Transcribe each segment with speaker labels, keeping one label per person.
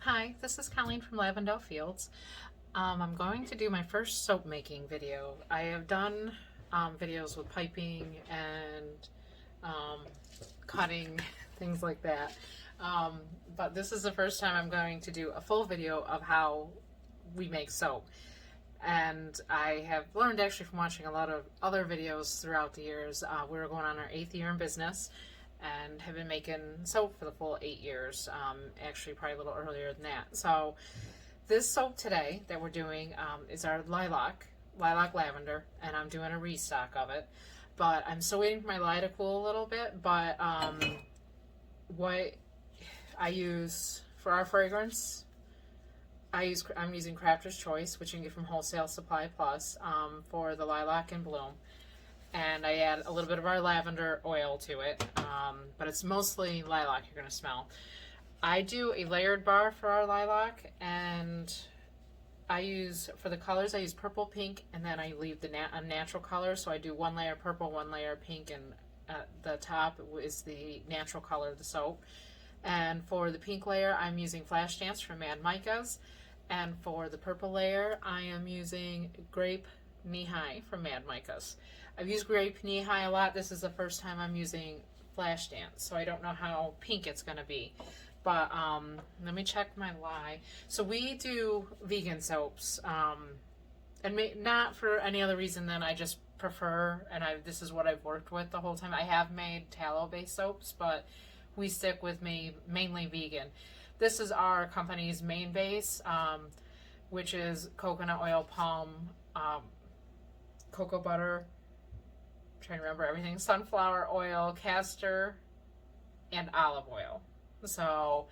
Speaker 1: Hi, this is Colleen from Lavendale Fields. I'm going to do my first soap making video. I have done videos with piping and cutting, things like that. But this is the first time I'm going to do a full video of how we make soap. And I have learned actually from watching a lot of other videos throughout the years. We're going on our 8th year in business and have been making soap for the full 8 years, actually probably a little earlier than that. So this soap today that we're doing is our lilac lavender, and I'm doing a restock of it. But I'm still waiting for my lye to cool a little bit, but what I use for our fragrance, I'm using Crafter's Choice, which you can get from Wholesale Supply Plus, for the lilac and bloom. And I add a little bit of our lavender oil to it, but it's mostly lilac you're going to smell. I do a layered bar for our lilac, and I use, for the colors, I use purple, pink, and then I leave the natural color. So I do one layer purple, one layer pink, and at the top is the natural color of the soap. And for the pink layer, I'm using Flash Dance from Mad Micas. And for the purple layer, I am using Grape Knee High from Mad Micas. I've used Grape Knee High a lot. This is the first time I'm using Flash Dance, so I don't know how pink it's going to be. But let me check my lye. So we do vegan soaps, and not for any other reason than I just prefer, and this is what I've worked with the whole time. I have made tallow-based soaps, but we stick with mainly vegan. This is our company's main base, which is coconut oil, palm, cocoa butter, I'm trying to remember everything, sunflower oil, castor, and olive oil. So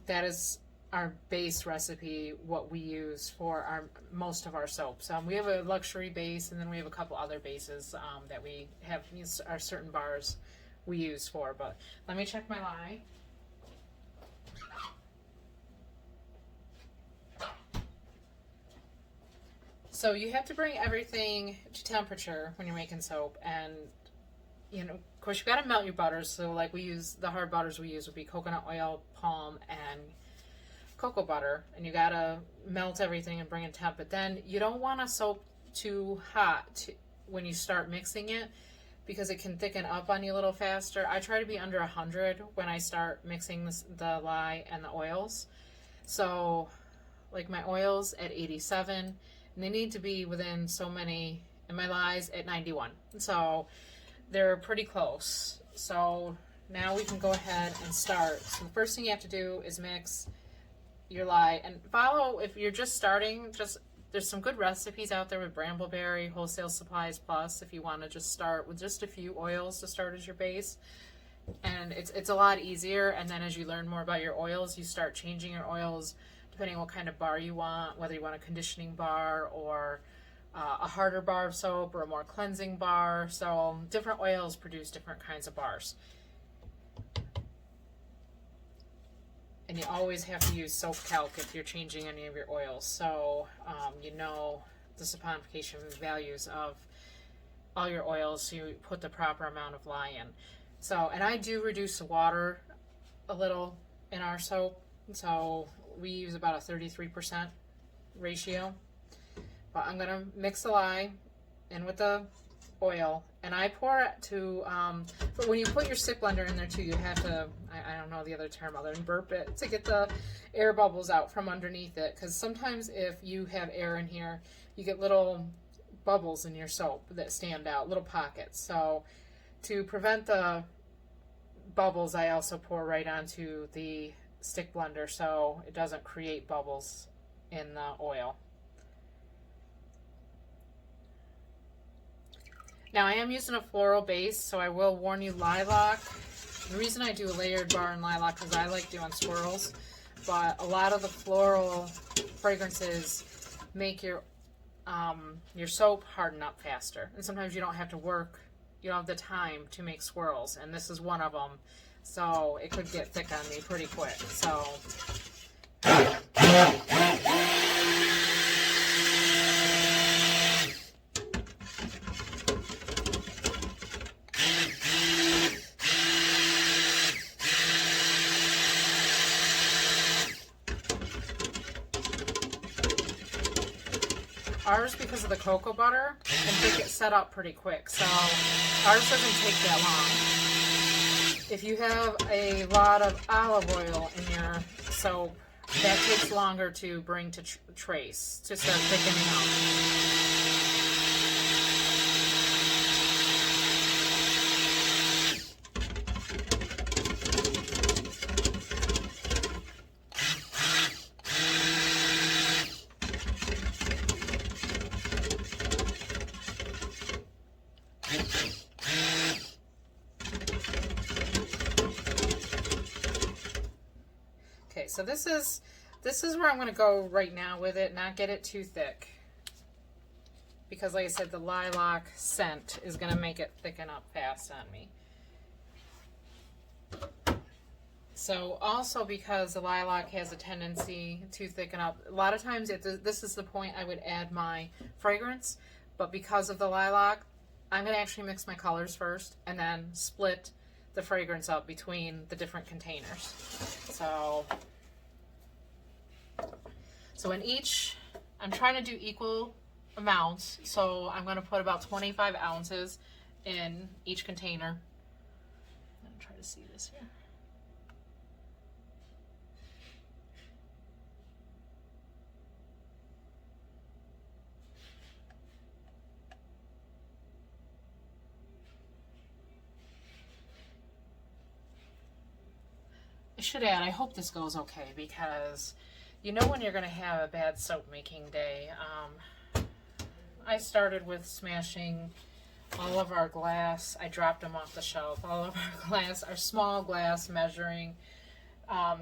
Speaker 1: that is our base recipe, what we use for most of our soaps. We have a luxury base, and then we have a couple other bases that we have our certain bars we use for. But let me check my lye. So you have to bring everything to temperature when you're making soap, and of course you got to melt your butters. So like we use, the hard butters we use would be coconut oil, palm, and cocoa butter, and you got to melt everything and bring it temp. But then you don't want a soap too hot when you start mixing it, because it can thicken up on you a little faster. I try to be under 100 when I start mixing the lye and the oils. So like my oils at 87, and they need to be within so many, and my lye's at 91. So they're pretty close. So now we can go ahead and start. So the first thing you have to do is mix your lye, and follow, if you're just starting, there's some good recipes out there with Brambleberry, Wholesale Supplies Plus, if you want to just start with just a few oils to start as your base. And it's a lot easier, and then as you learn more about your oils, you start changing your oils depending on what kind of bar you want, whether you want a conditioning bar or a harder bar of soap or a more cleansing bar. So different oils produce different kinds of bars. And you always have to use soap calc if you're changing any of your oils. So you know the saponification values of all your oils, so you put the proper amount of lye in. So, and I do reduce the water a little in our soap. So we use about a 33% ratio. But I'm gonna mix the lye in with the oil, and I pour it to, but when you put your stick blender in there too, you have to, I don't know the other term other than burp it, to get the air bubbles out from underneath it, because sometimes if you have air in here, you get little bubbles in your soap that stand out, little pockets. So to prevent the bubbles, I also pour right onto the stick blender so it doesn't create bubbles in the oil. Now I am using a floral base, so I will warn you, lilac. The reason I do a layered bar in lilac is I like doing swirls, but a lot of the floral fragrances make your soap harden up faster, and sometimes you don't have to work, you don't have the time to make swirls, and this is one of them, so it could get thick on me pretty quick. So ours, because of the cocoa butter, can pick it set up pretty quick. So ours doesn't take that long. If you have a lot of olive oil in your soap, that takes longer to bring to trace, to start thickening up. Okay, so this is where I'm going to go right now with it, not get it too thick. Because like I said, the lilac scent is going to make it thicken up fast on me. So also because the lilac has a tendency to thicken up, a lot of times this is the point I would add my fragrance, but because of the lilac, I'm going to actually mix my colors first and then split the fragrance up between the different containers. So in each, I'm trying to do equal amounts, so I'm going to put about 25 ounces in each container. I'm going to try to see this here. I should add, I hope this goes okay, because you know when you're going to have a bad soap making day. I started with smashing all of our glass. I dropped them off the shelf. All of our glass, our small glass measuring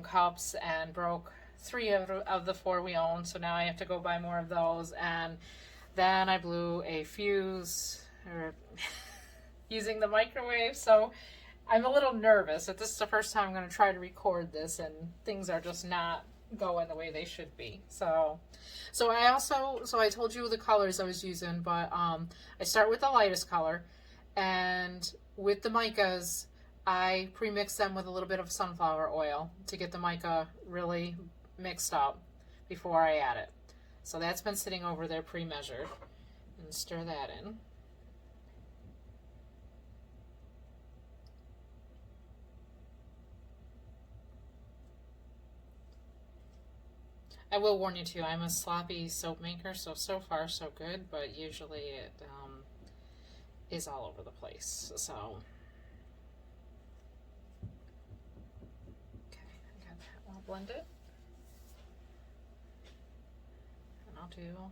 Speaker 1: cups, and broke 3 of the 4 we own. So now I have to go buy more of those. And then I blew a fuse using the microwave. So I'm a little nervous that this is the first time I'm going to try to record this, and things are just not going the way they should be. So I told you the colors I was using, but I start with the lightest color, and with the micas, I pre-mix them with a little bit of sunflower oil to get the mica really mixed up before I add it. So that's been sitting over there pre-measured, and stir that in. I will warn you too, I'm a sloppy soap maker, so far so good, but usually it is all over the place. So, okay, I got that all blended. And I'll do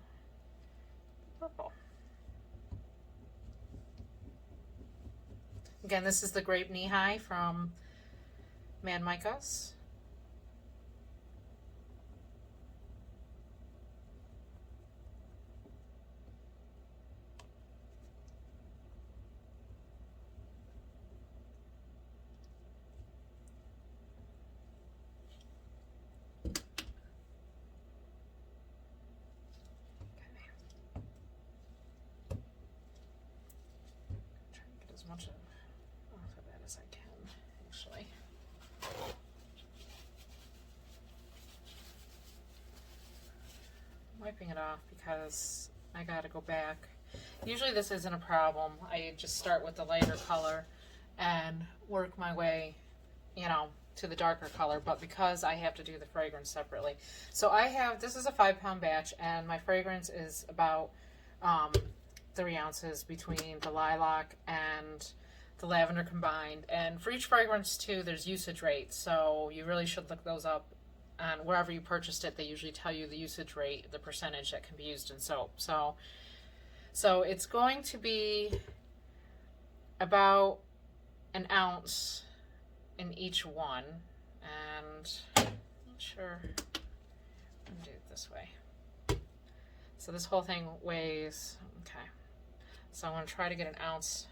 Speaker 1: purple. Again, this is the Grape Knee High from Mad Micas. As much off of that as I can, actually. I'm wiping it off because I gotta go back. Usually this isn't a problem. I just start with the lighter color and work my way, you know, to the darker color, but because I have to do the fragrance separately. So this is a 5-pound batch, and my fragrance is about 3 ounces between the lilac and the lavender combined. And for each fragrance too, there's usage rates, so you really should look those up. And wherever you purchased it, they usually tell you the usage rate, the percentage that can be used in soap. So it's going to be about an ounce in each one, and I'm not sure. I'm gonna do it this way. So this whole thing weighs, okay. So I'm going to try to get an ounce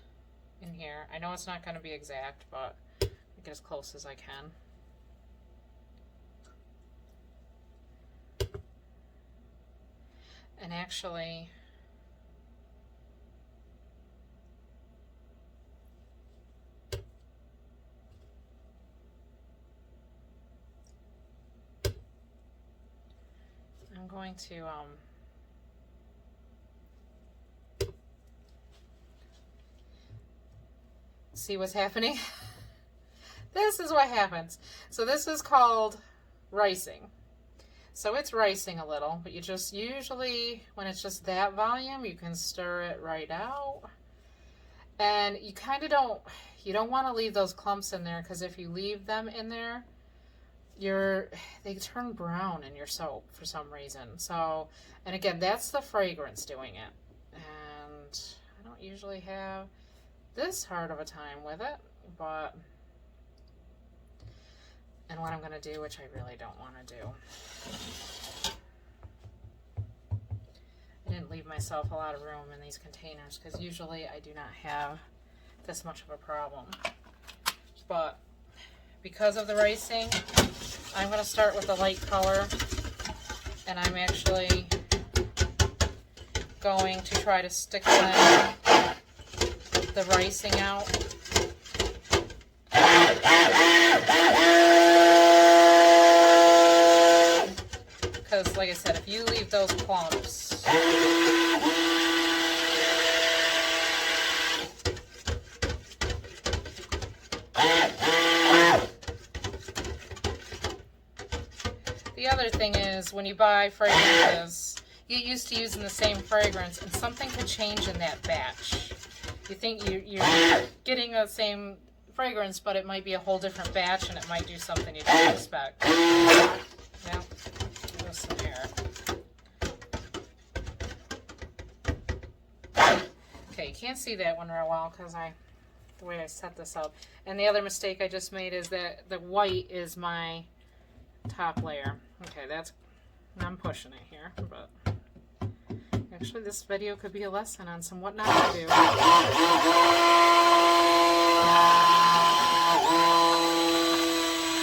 Speaker 1: in here. I know it's not going to be exact, but I'll get as close as I can. And actually, I'm going to See what's happening? This is what happens. So this is called ricing. So it's ricing a little, but you just usually, when it's just that volume, you can stir it right out. And you kind of you don't want to leave those clumps in there, because if you leave them in there, they turn brown in your soap for some reason. So, and again, that's the fragrance doing it. And I don't usually have this hard of a time with it, but, and what I'm going to do, which I really don't want to do. I didn't leave myself a lot of room in these containers, because usually I do not have this much of a problem. But because of the ricing, I'm going to start with a light color, and I'm actually going to try to stick the ricing out. Because, like I said, if you leave those clumps, the other thing is, when you buy fragrances, you get used to using the same fragrance, and something could change in that batch. You think you're getting the same fragrance, but it might be a whole different batch, and it might do something you don't expect. Yeah, there's some air. Okay, you can't see that one real well because the way I set this up. And the other mistake I just made is that the white is my top layer. Okay, I'm pushing it here, but actually this video could be a lesson on what not to do. I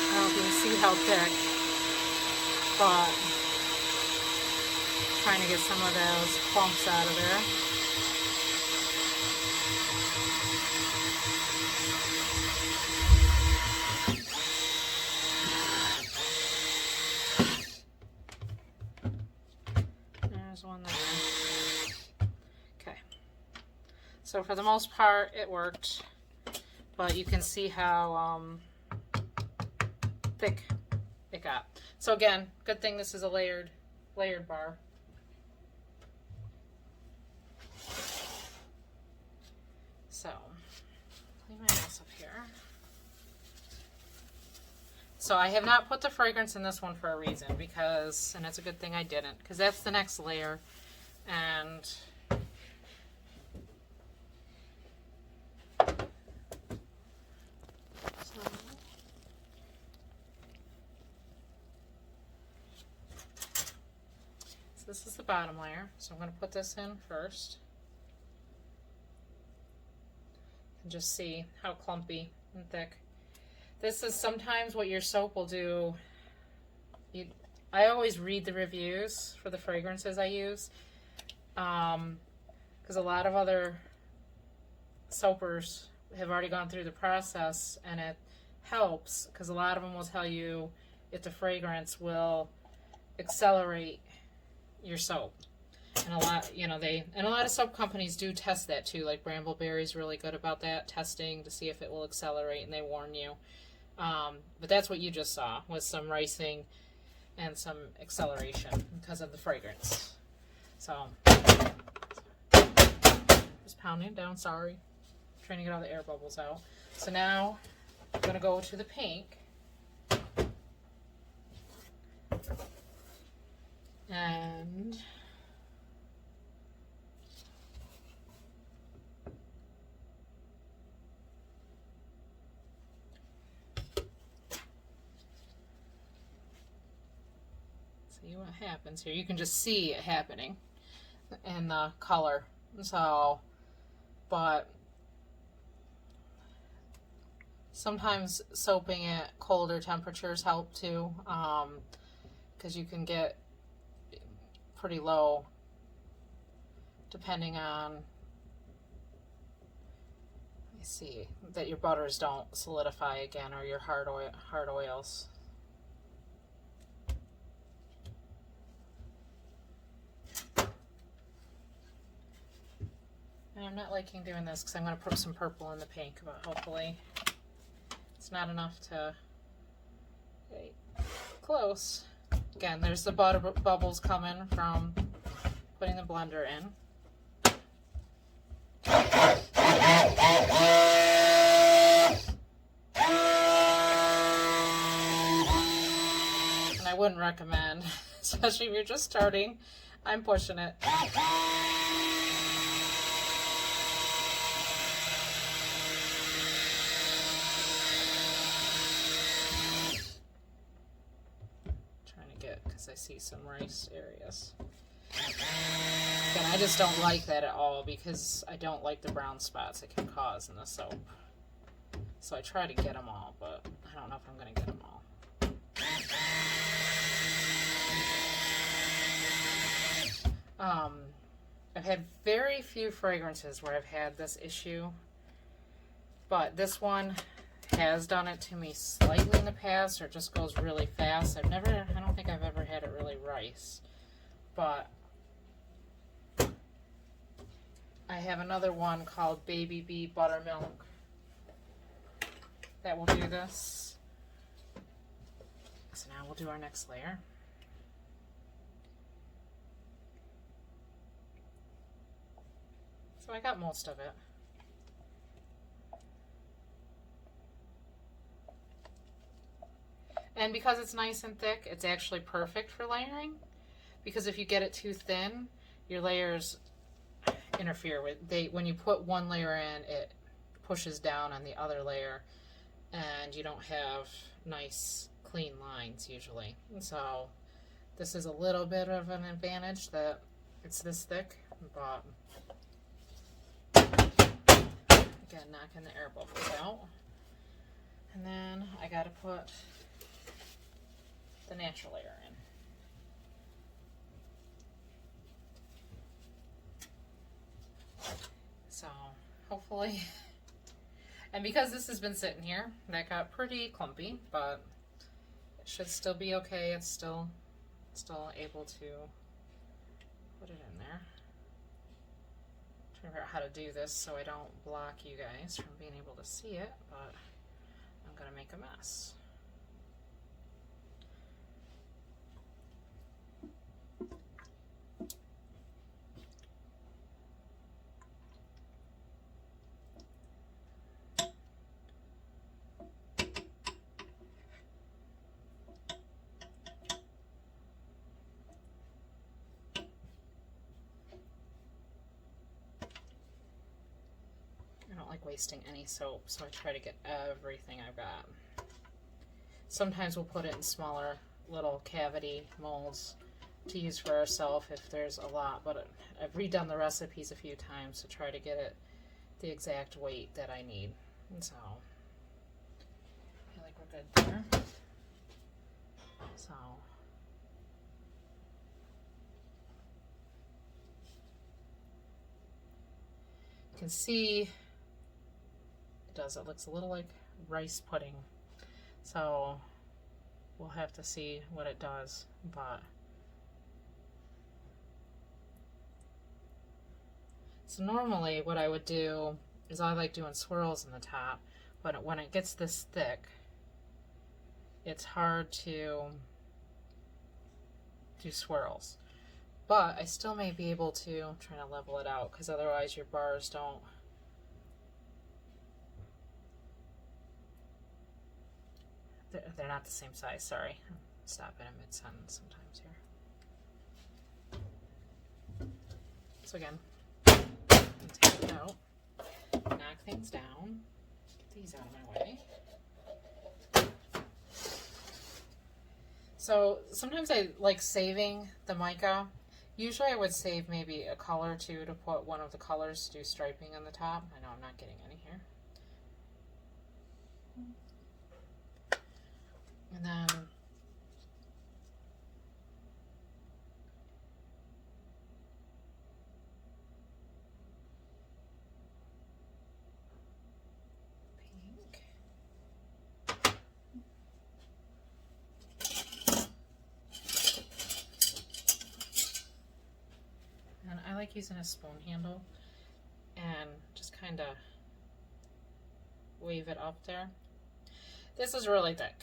Speaker 1: don't know if you can see how thick, but trying to get some of those clumps out of there. One there. Okay, so for the most part it worked, but you can see how thick it got. So again, good thing this is a layered bar. So clean my mess up here. So I have not put the fragrance in this one for a reason, and it's a good thing I didn't, because that's the next layer. And so this is the bottom layer. So I'm going to put this in first. And just see how clumpy and thick. This is sometimes what your soap will do. I always read the reviews for the fragrances I use, because a lot of other soapers have already gone through the process, and it helps because a lot of them will tell you if the fragrance will accelerate your soap. And a lot of soap companies do test that too. Like Brambleberry's really good about that, testing to see if it will accelerate, and they warn you. But that's what you just saw, was some ricing and some acceleration because of the fragrance. So just pounding it down, sorry. Trying to get all the air bubbles out. So now I'm going to go to the pink. And see what happens here. You can just see it happening in the color. So, but sometimes soaping at colder temperatures help too, because you can get pretty low depending on, you see that your butters don't solidify again, or your hard oils. And I'm not liking doing this because I'm going to put some purple in the pink, but hopefully it's not enough to... Okay, close. Again, there's the bubbles coming from putting the blender in. And I wouldn't recommend, especially if you're just starting. I'm pushing it. Because I see some rice areas. And I just don't like that at all because I don't like the brown spots it can cause in the soap. So I try to get them all, but I don't know if I'm going to get them all. I've had very few fragrances where I've had this issue, but this one has done it to me slightly in the past, or it just goes really fast. I don't think I've ever had it really rice, but I have another one called Baby Bee Buttermilk that will do this. So now we'll do our next layer. So I got most of it. And because it's nice and thick, it's actually perfect for layering. Because if you get it too thin, your layers interfere with. When you put one layer in, it pushes down on the other layer, and you don't have nice, clean lines usually. And so this is a little bit of an advantage that it's this thick, but again, knocking the air bubbles out. And then I gotta put the natural layer in. So hopefully, and because this has been sitting here, that got pretty clumpy, but it should still be okay. It's still able to put it in there. Trying to figure out how to do this so I don't block you guys from being able to see it, but I'm gonna make a mess. Like wasting any soap, so I try to get everything I've got. Sometimes we'll put it in smaller little cavity molds to use for ourselves if there's a lot, but I've redone the recipes a few times to try to get it the exact weight that I need. And so I feel like we're good there. So you can see it looks a little like rice pudding, so we'll have to see what it does. But so normally what I would do is I like doing swirls in the top, but when it gets this thick, it's hard to do swirls. But I still may be able to, I'm trying to level it out, because otherwise your bars don't. They're not the same size, sorry. Stop it in mid-sentence sometimes here. So again, take it out, knock things down, get these out of my way. So sometimes I like saving the mica. Usually I would save maybe a color or two to put one of the colors to do striping on the top. I know I'm not getting any here. And then pink. And I like using a spoon handle. and just kind of wave it up there. This is really thick,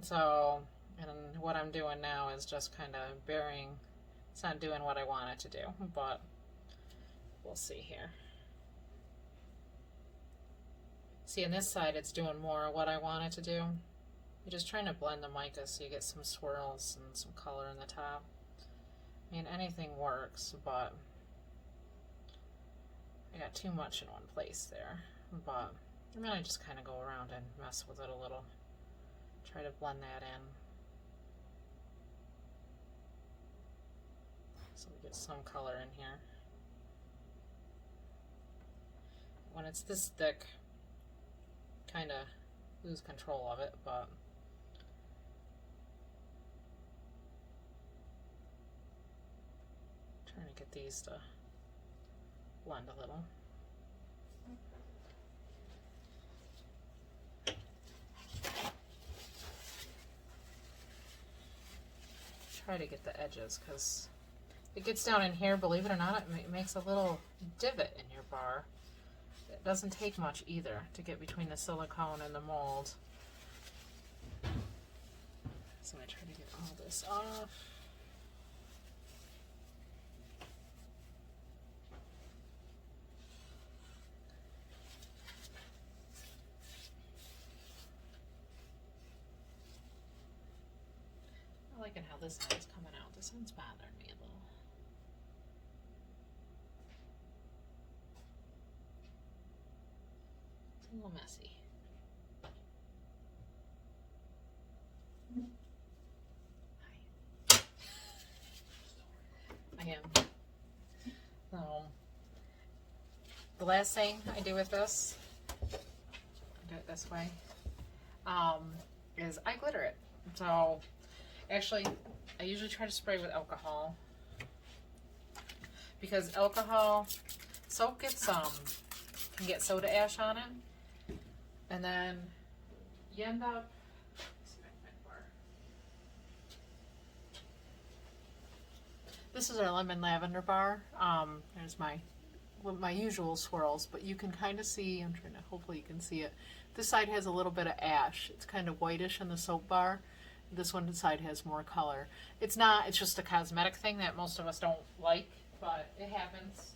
Speaker 1: so, and what I'm doing now is just kind of burying. It's not doing what I want it to do, but we'll see here. See, on this side it's doing more of what I want it to do. You're just trying to blend the mica so you get some swirls and some color in the top. I mean, anything works, but I got too much in one place there. But I'm gonna just kind of go around and mess with it a little. Try to blend that in. So we get some color in here. When it's this thick, kind of lose control of it, but trying to get these to blend a little. Try to get the edges, because it gets down in here, believe it or not, it makes a little divot in your bar. It doesn't take much either to get between the silicone and the mold. So I try to get all this off. I'm liking how this side's coming out. This one's bothering me a little. It's a little messy. I am. The last thing I do with this, do it this way, is I glitter it. So actually, I usually try to spray with alcohol, because alcohol, soap gets can get soda ash on it, and then you end up. This is our lemon lavender bar. There's my usual swirls, but you can kind of see. I'm trying to. Hopefully, you can see it. This side has a little bit of ash. It's kind of whitish in the soap bar. This one side has more color. It's not. It's just a cosmetic thing that most of us don't like, but it happens.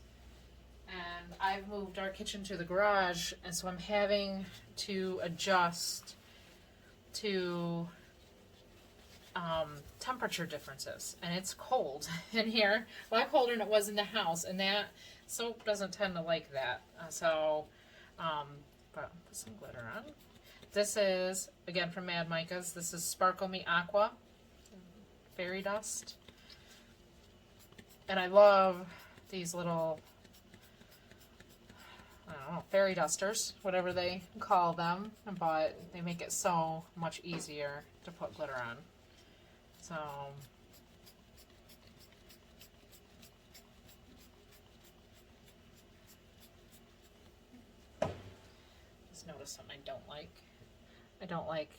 Speaker 1: And I've moved our kitchen to the garage, and so I'm having to adjust to temperature differences, and it's cold in here, a lot colder than it was in the house, and that soap doesn't tend to like that. But put some glitter on. This is, again, from Mad Micas. This is Sparkle Me Aqua Fairy Dust. And I love these little, I don't know, fairy dusters, whatever they call them, but they make it so much easier to put glitter on. So, just notice something I don't like. I don't like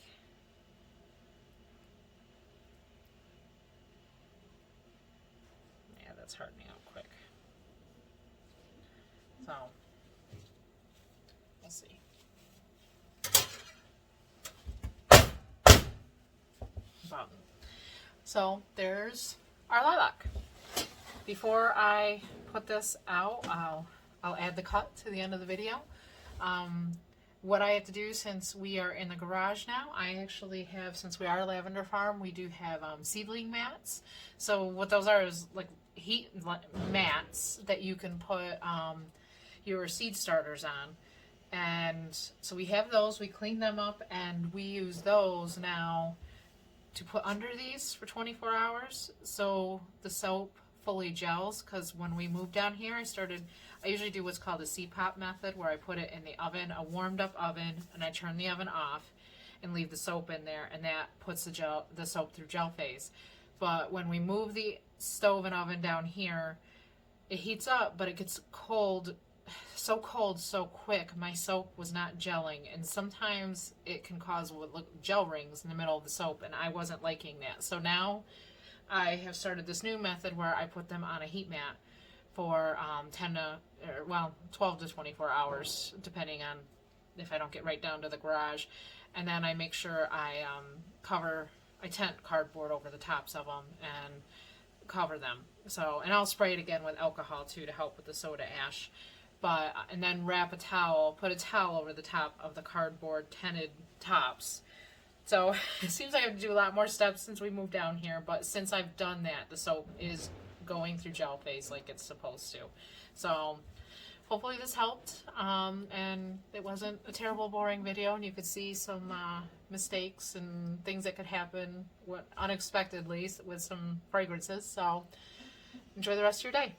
Speaker 1: that's hardening out quick. So, we'll see. So there's our lilac. Before I put this out, I'll add the cut to the end of the video. What I have to do, since we are in the garage now, I actually have, since we are a lavender farm, we do have seedling mats. So what those are is like heat mats that you can put your seed starters on. And so we have those, we clean them up, and we use those now to put under these for 24 hours so the soap fully gels, because when we moved down here, I usually do what's called a C-pop method, where I put it in the oven, a warmed up oven, and I turn the oven off and leave the soap in there, and that puts the soap through gel phase. But when we move the stove and oven down here, it heats up, but it gets cold so quick. My soap was not gelling, and sometimes it can cause gel rings in the middle of the soap, and I wasn't liking that. So now I have started this new method where I put them on a heat mat for 12 to 24 hours, depending on if I don't get right down to the garage. And then I make sure I tent cardboard over the tops of them and cover them. So, and I'll spray it again with alcohol too to help with the soda ash. And then put a towel over the top of the cardboard tented tops. So it seems like I have to do a lot more steps since we moved down here, but since I've done that, the soap is going through gel phase like it's supposed to. So hopefully this helped, and it wasn't a terrible, boring video, and you could see some mistakes and things that could happen unexpectedly with some fragrances. So enjoy the rest of your day.